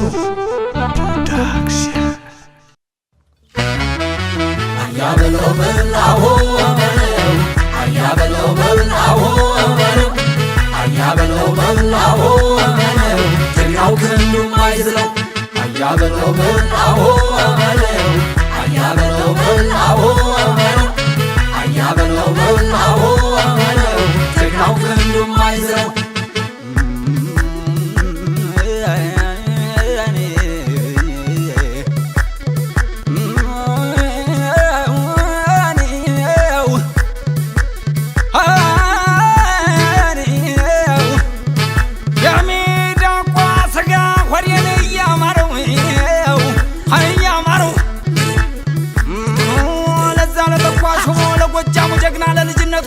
Production. Ayabelo belaho, ayabelo belaho, ayabelo belaho, teniao kundu maizlo. Ayabelo belaho, ayabelo belaho, ayabelo belaho, teniao kundu maizlo.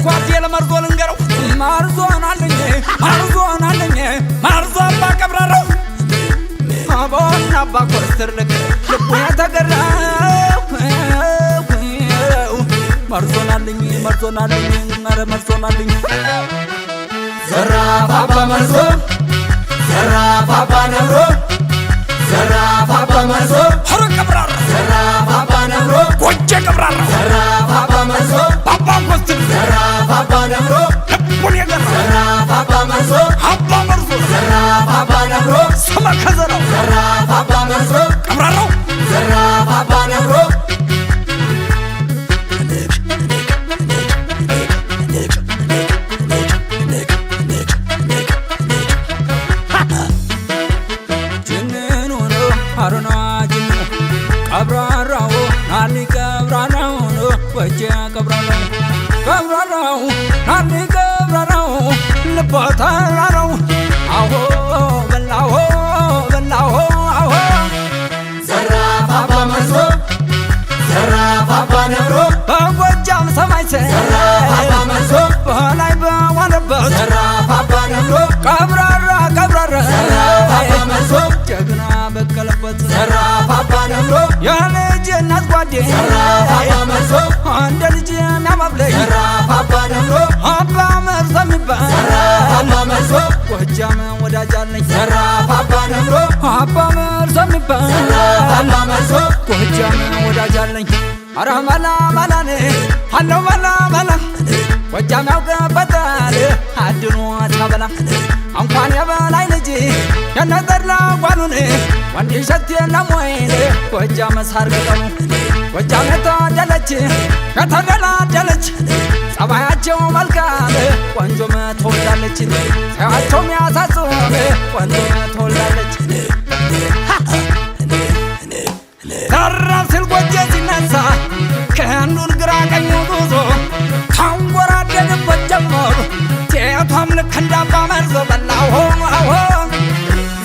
ኳርቴል መርዞ ልንገረው ማርዞን አለኝ ማርዞ አባ ቀብራራው አባና አባ ኮስተር ልቡ የተገራው ማርዞን አለኝ ኧረ ማርዞን አለኝ ዘራፍ አባ መርዞ ዘራፍ አባ ነብሮ ዘራፍ አባ መርዞ ኧረ ቀብራራ ዘራፍ አባ ነብሮ ጎጄ ቀብራራ ዘራፍ አባ መርዞ አባ ኮስተር ዘራፍ አባ ነብሮ ልቡን የገራ ዘራፍ አባ መርዞ ዘራፍ አባ ነብሮ ስማ ከዘራው ዘራፍ አባ መርዞ ቀብራራው ዘራፍ አባ ነብሮ ቀብራራው ናሊ ቀብራራው ወጀ ቀብራራው ናሊ ቀብራራው ልባታራው አሆ በላሆ አሆ ዘራፍ አባ መርዞ ዘራፍ አባ ነብሮ በጎጃም ሰማይ ዘራፍ አባ መርዞ በላይ በዋለበት ዘራፍ አባ ነብሮ ቀብራራ ዘራፍ አባ መርዞ ጀግና በቀለበት ዘራፍ አባ ነብሮ የልጅነት ጓዴ ዘራፍ አባ መርዞ እንደ ልጅ የሚያባብለኝ ዘራፍ አባ ነብሮ አባ መርዞ የሚባል ዘራፍ አባ መርዞ ጎጃም ወዳጅ አለኝ ዘራፍ አባ ነብሮ አባ መርዞ የሚባል ዘራፍ አባ መርዞ ጎጃም ወዳጅ አለኝ ኧረ መላ መላኔ አለው መላ ጎጃም ያውቅበታል አድኖ ታበላ እንኳን የበላይ ልጅ የነጠላ ጓኑን ወንድ ሸት የለም ወይን ጎጃም ሳር ቅጠሉ ጎጃም የተደላደለች ጸባያቸው መልካም ቆንጆም ትወልዳለች ሳያቸው ሚያሳስብ ቆንጆም ትወልዳለች ተራብ ሲል ጎጄ ሲነሳ ከአንዱን ግራ ቀኙ ጉዞ ካንጎራደድበት ጀመሩ ሴቷም ልክ እንደ አባ መርዞ በላሆ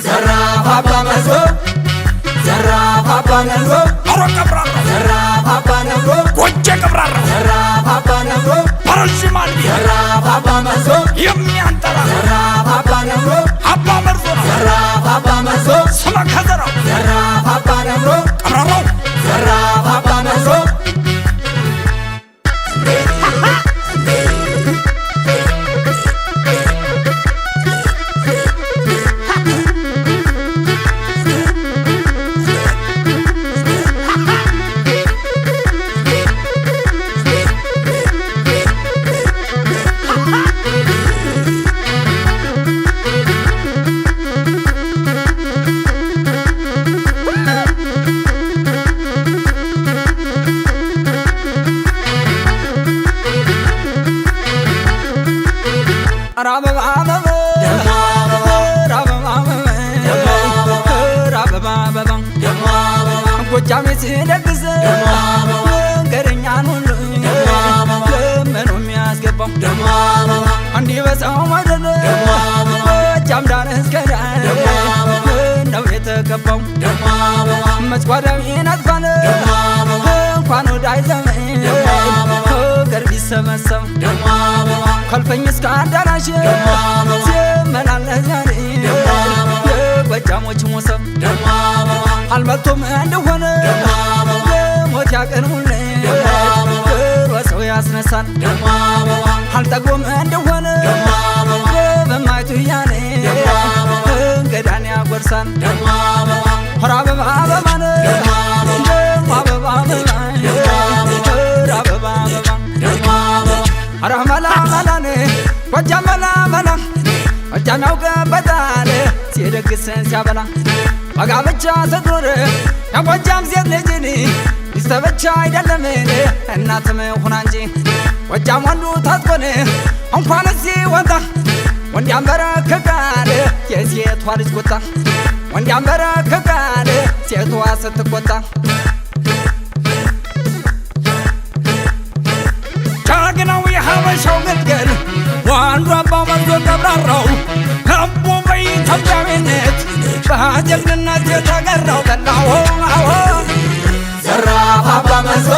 ዘራፍ አባ መርዞ ዘራፍ አባ ነብሮ ኧረ ቀብራራ ዘራፍ አባ ነብሮ ጎጄ ቀብራራ ዘራፍ አባ ነብሮ በረዥማል ዘራፍ አባ መርዞ የሚያንጠራ ዘራፍ አባ ነብሮ አባ መርዞ ዘራፍ አባ መርዞ ስማ ከዘራው ዘራፍ አባ ነብሮ ቀብራራው ዘራፍ አባ መርዞ ጎጃሜ ሲደግስ መንገደኛን ሁሉ ለምኖ የሚያስገባው እንዲህ በሰው መደለ ጎጃም ዳር እስከ ዳር ነው የተገባው መጽጓዳዊ ነጥፋለ እንኳን ወዳጅ ዘመን ፍቅር ቢሰበሰብ ከልፈኝ እስከ አዳራሽ ሲመላለስ ዛሬ የጎጃሞች ሞሰብ አልመቶም እንደሆነ ሞት ያቀርቡልኝ ሰው ያስነሳል አልጠግቦም እንደሆነ በማይቱ ያኔ እንገዳን ያጎርሳል ሲያበላ ጎጃም ያውቅበታል ሲደግስ ሲያበላ በጋብቻ ስትኖር የጎጃም ሴት ልጅን ሚስት ብቻ አይደለምን እናትም ሆና እንጂ ጎጃም ወንዱ ታጥቆን እንኳንስ ሲወጣ ወንድ ያንበረክካል የሴቷ ልጅ ቁጣ ወንድ ያንበረክካል ሴቷ ስትቆጣ ጀግናው የሀበሻው ግልገል ወንዱ አባ መርዞ ቀብራራው ከቦ በኢትዮጵያዊነት በጀግንነት የተገራው በላው ዘራፍ አባ መርዞ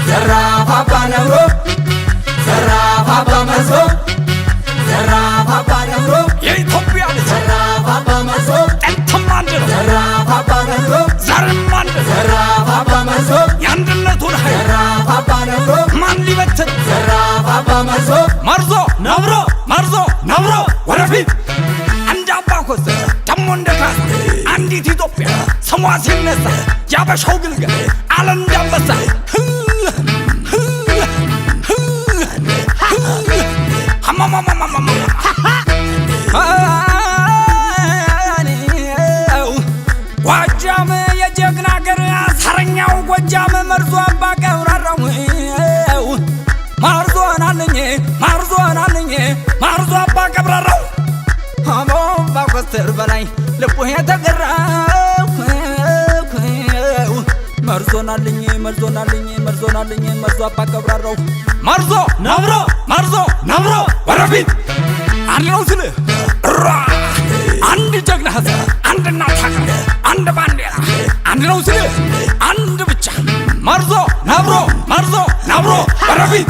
ዘራፍ አባ ነብሮ ዘራፍ አባ መርዞ ዘራፍ አባ ነብሮ የኢትዮጵያ ልጅ ዘራፍ አባ መርዞ ጥንትም አንድ ነው ዘራፍ አባ ነብሮ ዛሬም አንድ ነው ዘራፍ አባ መርዞ የአንድነቱን ኃይል ዘራፍ አባ ነብሮ ማን ሊበትን ዘራፍ አባ መርዞ መርዞ ነብሮ መርዞ ነብሮ ወደፊት እንደ አባ ኮስ ደሞ እንደ ካስ አንዲት ኢትዮጵያ ስሟ ሲነሳ ያበሻው ግልገል አለ እንዳንበሳ ጎጃም የጀግና አገር አሳረኛው ጎጃም መርዞ አባ ቀብራራው መርዞ ናልኝ መርዞ ናልኝ መርዞ አባ ቀብራራው አባ ኮስተር በላይ ልቡ የተገራው መርዞ ናልኝ መርዞ ናልኝ መርዞ ናልኝ መርዞ አባ ቀብራራው መርዞ ነብሮ መርዞ ነብሮ ወደፊት አንድ ነው ስል አንድ ጀግና ህዝብ አንድ እናት ሀገር አንድ ባንዲራ አንድ ነው ስል አንድ ብቻ መርዞ ነብሮ መርዞ ነብሮ ወደፊት